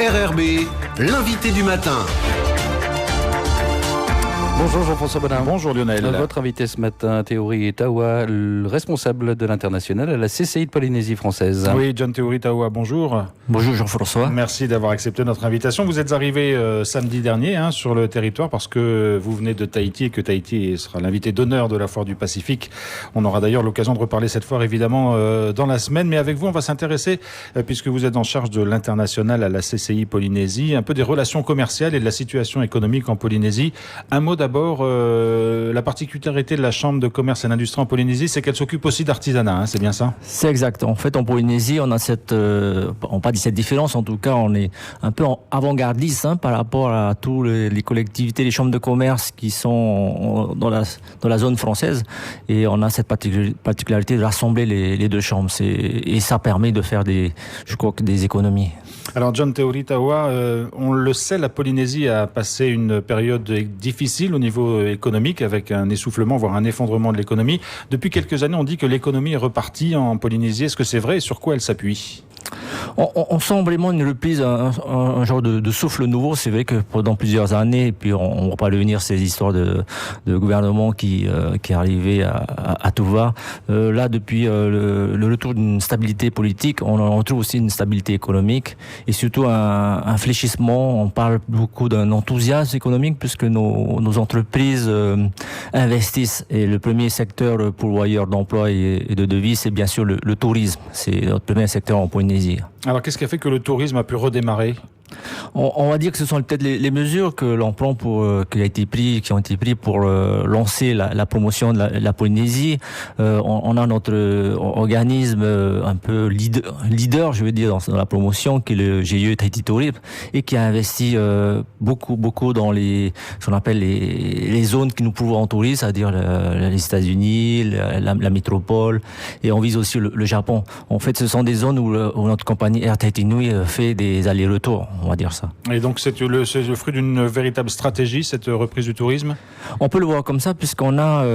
RRB, l'invité du matin. Bonjour Jean-François Bonin. Bonjour Lionel. Votre invité ce matin, Théory Tawa, le responsable de l'international à la CCI de Polynésie française. Oui, John Théory Tawa, bonjour. Bonjour Jean-François. Merci d'avoir accepté notre invitation. Vous êtes arrivé samedi dernier sur le territoire parce que vous venez de Tahiti et que Tahiti sera l'invité d'honneur de la Foire du Pacifique. On aura d'ailleurs l'occasion de reparler cette foire évidemment dans la semaine. Mais avec vous, on va s'intéresser, puisque vous êtes en charge de l'international à la CCI Polynésie, un peu des relations commerciales et de la situation économique en Polynésie. Un mot d'abord, la particularité de la Chambre de commerce et d'industrie en Polynésie, c'est qu'elle s'occupe aussi d'artisanat, c'est bien ça? C'est exact. En fait, en Polynésie, on a cette différence. En tout cas, on est un peu avant-gardiste par rapport à tous les collectivités, les chambres de commerce qui sont dans la zone française. Et on a cette particularité de rassembler les deux chambres. Et ça permet de faire des économies. Alors John Théory Tawa, on le sait, la Polynésie a passé une période difficile au niveau économique avec un essoufflement, voire un effondrement de l'économie. Depuis quelques années, on dit que l'économie est repartie en Polynésie. Est-ce que c'est vrai et sur quoi elle s'appuie ? On sent vraiment une reprise, un genre de souffle nouveau. C'est vrai que pendant plusieurs années, et puis on va pas revenir ces histoires de gouvernement qui arrivaient à tout va. Là, depuis le retour d'une stabilité politique, on trouve aussi une stabilité économique et surtout un fléchissement. On parle beaucoup d'un enthousiasme économique puisque nos entreprises investissent. Et le premier secteur pourvoyeur d'emploi et de devises, c'est bien sûr le tourisme. C'est notre premier secteur en Polynésie. Alors, qu'est-ce qui a fait que le tourisme a pu redémarrer ? On va dire que ce sont peut-être les mesures que l'on prend qui ont été prises pour lancer la promotion de la Polynésie. On a notre organisme un peu leader, je veux dire, dans la promotion, qui est le GIE Tahiti Tourisme, et qui a investi beaucoup dans ce qu'on appelle les zones qui nous pourvoient en tourisme, c'est-à-dire les États-Unis, la métropole, et on vise aussi le Japon. En fait, ce sont des zones où notre compagnie Air Tahiti Nui fait des allers-retours. On va dire ça. Et donc c'est le fruit d'une véritable stratégie, cette reprise du tourisme ? On peut le voir comme ça, puisqu'on a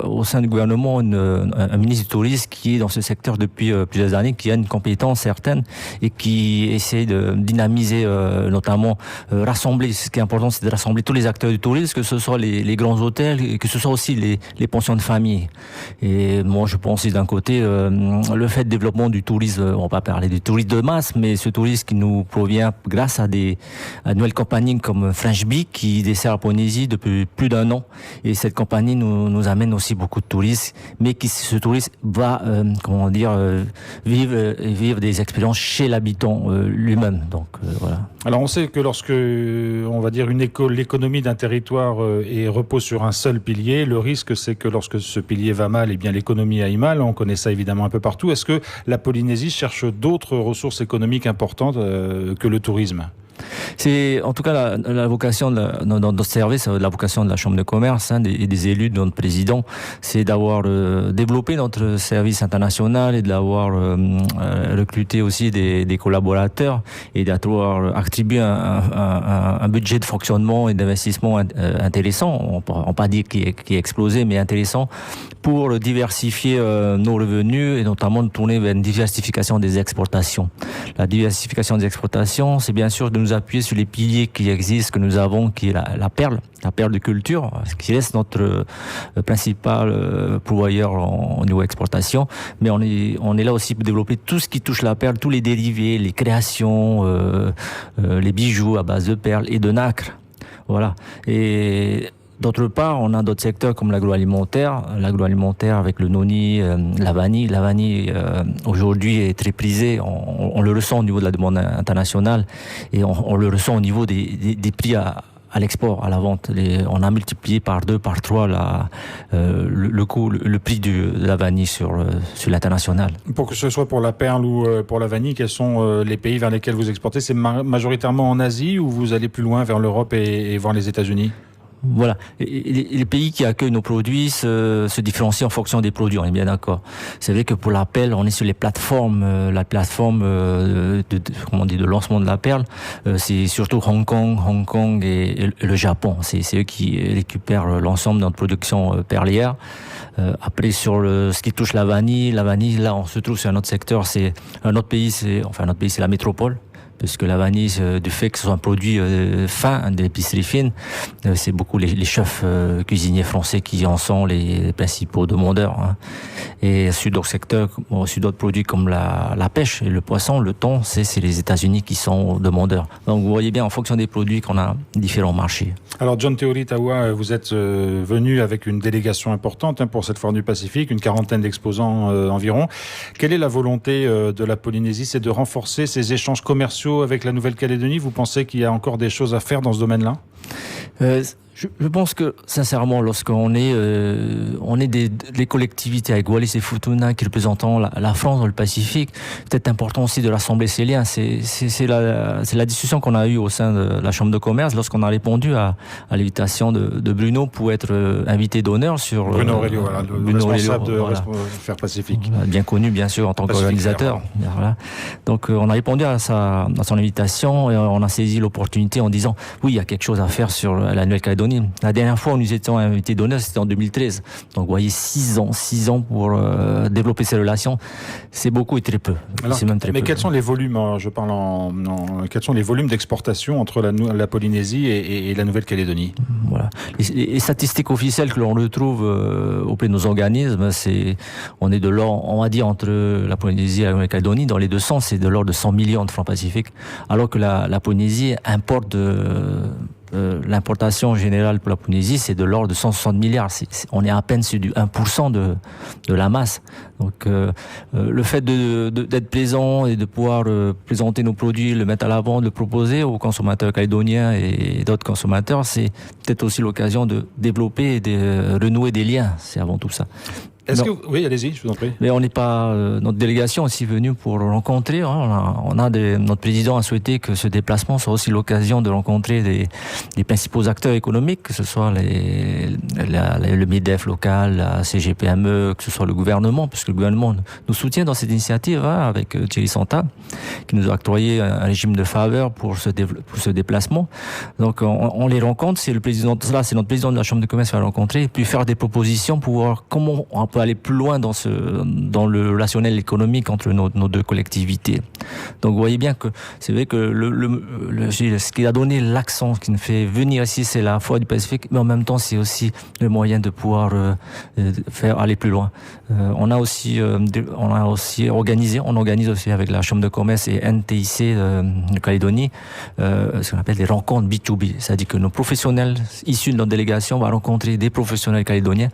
au sein du gouvernement un ministre du tourisme qui est dans ce secteur depuis plusieurs années, qui a une compétence certaine et qui essaie de dynamiser, notamment rassembler. Ce qui est important, c'est de rassembler tous les acteurs du tourisme, que ce soit les grands hôtels et que ce soit aussi les pensions de famille. Et moi, je pense d'un côté, le fait de développement du tourisme, on va pas parler du tourisme de masse, mais ce tourisme qui nous provient grâce à des nouvelles compagnies comme French Bee qui dessert la Polynésie depuis plus d'un an. Et cette compagnie nous amène aussi beaucoup de touristes, mais ce tourisme va, vivre des expériences chez l'habitant lui-même. Donc voilà. Alors on sait que lorsque, on va dire, l'économie d'un territoire repose sur un seul pilier, le risque c'est que lorsque ce pilier va mal, eh bien l'économie aille mal. On connaît ça évidemment un peu partout. Est-ce que la Polynésie cherche d'autres ressources économiques importantes que le tourisme ? C'est en tout cas la vocation dans notre service, la vocation de la Chambre de commerce et des élus de notre président, c'est d'avoir développé notre service international et d'avoir recruté aussi des collaborateurs et d'avoir attribué un budget de fonctionnement et d'investissement intéressant, on peut pas dire qui est explosé, mais intéressant pour diversifier nos revenus et notamment de tourner vers une diversification des exportations. La diversification des exportations, c'est bien sûr de nous appuyer sur les piliers qui existent, que nous avons, qui est la perle de culture, ce qui reste notre principal pourvoyeur au niveau exportation. Mais on est là aussi pour développer tout ce qui touche la perle, tous les dérivés, les créations, les bijoux à base de perles et de nacre. Voilà. Et d'autre part, on a d'autres secteurs comme l'agroalimentaire avec le noni, la vanille. La vanille, aujourd'hui, est très prisée. On le ressent au niveau de la demande internationale et on le ressent au niveau des prix à l'export, à la vente. On a multiplié par 2, par 3 le prix de la vanille sur l'international. Pour que ce soit pour la perle ou pour la vanille, quels sont les pays vers lesquels vous exportez ? C'est majoritairement en Asie ou vous allez plus loin vers l'Europe et voir les États-Unis ? Voilà. Et les pays qui accueillent nos produits se différencient en fonction des produits, on est bien d'accord. C'est vrai que pour la perle, on est sur les plateformes, de lancement de la perle, c'est surtout Hong Kong et le Japon. C'est eux qui récupèrent l'ensemble de notre production perlière. Après, sur ce qui touche la vanille, là, on se trouve sur un autre secteur, c'est la métropole. puisque la vanille, du fait que ce soit un produit fin, d'épicerie fine, c'est beaucoup les chefs cuisiniers français qui en sont les principaux demandeurs. Hein. Et sur d'autres secteurs, sur d'autres produits comme la pêche et le poisson, le thon, c'est les États-Unis qui sont demandeurs. Donc vous voyez bien, en fonction des produits, qu'on a différents marchés. Alors John Teori Tawa, vous êtes venu avec une délégation importante pour cette foire du Pacifique, une quarantaine d'exposants environ. Quelle est la volonté de la Polynésie? C'est de renforcer ses échanges commerciaux avec la Nouvelle-Calédonie? Vous pensez qu'il y a encore des choses à faire dans ce domaine-là? Je pense que, sincèrement, lorsqu'on est, les collectivités avec Wallis et Futuna qui représentent la France dans le Pacifique, peut-être important aussi de rassembler ces liens. C'est la discussion qu'on a eue au sein de la Chambre de commerce lorsqu'on a répondu à l'invitation de Bruno pour être invité d'honneur sur... Bruno Aurelio, voilà, le responsable de Faire Pacifique. Bien connu, bien sûr, en tant qu'organisateur. Voilà. Donc, on a répondu à son invitation et on a saisi l'opportunité en disant, oui, il y a quelque chose à faire sur la Nouvelle-Calédonie. La dernière fois où nous étions invités d'honneur, c'était en 2013. Donc, vous voyez, 6 ans pour développer ces relations, c'est beaucoup et très peu. Alors, c'est même très peu. Quels sont les volumes, quels sont les volumes d'exportation entre la Polynésie et la Nouvelle-Calédonie? Voilà. Les statistiques officielles que l'on retrouve auprès de nos organismes, on est de l'ordre, on va dire, entre la Polynésie et la Nouvelle-Calédonie, dans les deux sens, c'est de l'ordre de 100 millions de francs Pacifiques, alors que la Polynésie importe l'importation générale pour la Polynésie, c'est de l'ordre de 160 milliards. On est à peine sur du 1% de la masse. Donc, le fait d'être présent et de pouvoir présenter nos produits, le mettre à l'avant, le proposer aux consommateurs calédoniens et d'autres consommateurs, c'est peut-être aussi l'occasion de développer et de renouer des liens. C'est avant tout ça. Oui, allez-y, je vous en prie. Mais on n'est pas, notre délégation est aussi venue pour rencontrer. Hein, notre président a souhaité que ce déplacement soit aussi l'occasion de rencontrer les principaux acteurs économiques, que ce soit le MEDEF local, la CGPME, que ce soit le gouvernement, puisque le gouvernement nous soutient dans cette initiative, hein, avec Thierry Santa, qui nous a octroyé un régime de faveur pour ce déplacement. Donc, on les rencontre. C'est notre président de la Chambre de commerce qui va rencontrer, et puis faire des propositions pour voir comment on peut aller plus loin dans le relationnel économique entre nos deux collectivités. Donc vous voyez bien que c'est vrai que ce qui a donné l'accent, ce qui nous fait venir ici, c'est la foire du Pacifique, mais en même temps c'est aussi le moyen de pouvoir faire aller plus loin. On organise aussi avec la Chambre de commerce et NTIC de Calédonie ce qu'on appelle des rencontres B2B, c'est-à-dire que nos professionnels issus de notre délégation vont rencontrer des professionnels calédoniens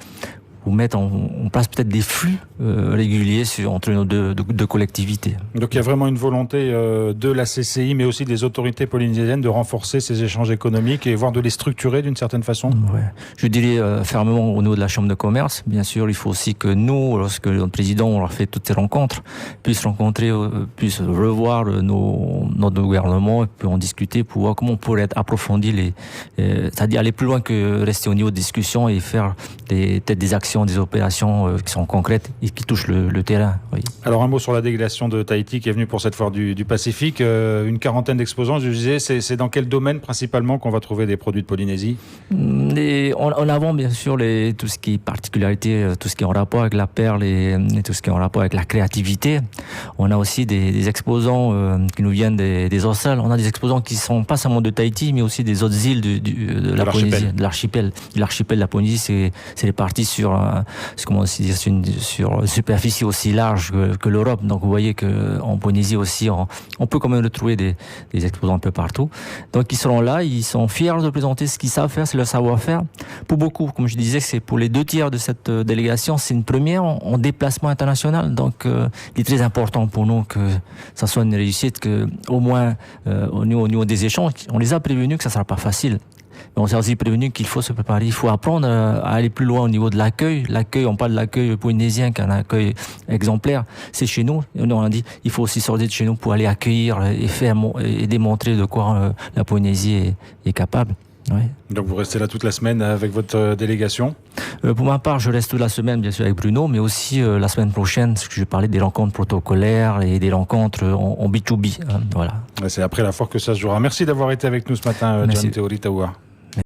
pour mettre en place peut-être des flux réguliers entre nos deux collectivités. Donc il y a vraiment une volonté de la CCI, mais aussi des autorités polynésiennes de renforcer ces échanges économiques et voire de les structurer d'une certaine façon. Ouais. Je dirais fermement au niveau de la Chambre de commerce. Bien sûr, il faut aussi que nous, lorsque notre président aura fait toutes ces rencontres, puisse revoir notre gouvernement et puis en discuter pour voir comment on pourrait approfondir c'est-à-dire aller plus loin que rester au niveau de discussion et faire peut-être des actions, des opérations qui sont concrètes et qui touchent le terrain. Oui. Alors un mot sur la délégation de Tahiti qui est venue pour cette foire du Pacifique. Une quarantaine d'exposants, je disais, c'est dans quel domaine principalement qu'on va trouver des produits de Polynésie? En avant, bien sûr, tout ce qui est particularité, tout ce qui est en rapport avec la perle et tout ce qui est en rapport avec la créativité. On a aussi des exposants qui nous viennent des Océans. On a des exposants qui sont pas seulement de Tahiti, mais aussi des autres îles de la Polynésie, de l'archipel. L'archipel de la Polynésie, c'est réparti sur une superficie aussi large que l'Europe. Donc vous voyez qu'en Polynésie aussi, on peut quand même retrouver des exposants un peu partout. Donc ils seront là, ils sont fiers de présenter ce qu'ils savent faire, c'est leur savoir-faire. Pour beaucoup, comme je disais, c'est pour les 2/3 de cette délégation, c'est une première en déplacement international. Donc il est très important pour nous que ça soit une réussite, que au moins au niveau des échanges, on les a prévenus que ça sera pas facile. Mais on s'est aussi prévenu qu'il faut se préparer, il faut apprendre à aller plus loin au niveau de l'accueil. L'accueil, on parle de l'accueil polynésien, qui est un accueil exemplaire, c'est chez nous. Et on a dit, il faut aussi sortir de chez nous pour aller accueillir et démontrer de quoi la Polynésie est capable. Ouais. Donc vous restez là toute la semaine avec votre délégation? Pour ma part, je reste toute la semaine, bien sûr, avec Bruno, mais aussi la semaine prochaine, parce que je parlais des rencontres protocolaires et des rencontres en B2B. Voilà. C'est après la foire que ça se jouera. Merci d'avoir été avec nous ce matin, John Teori Tawa.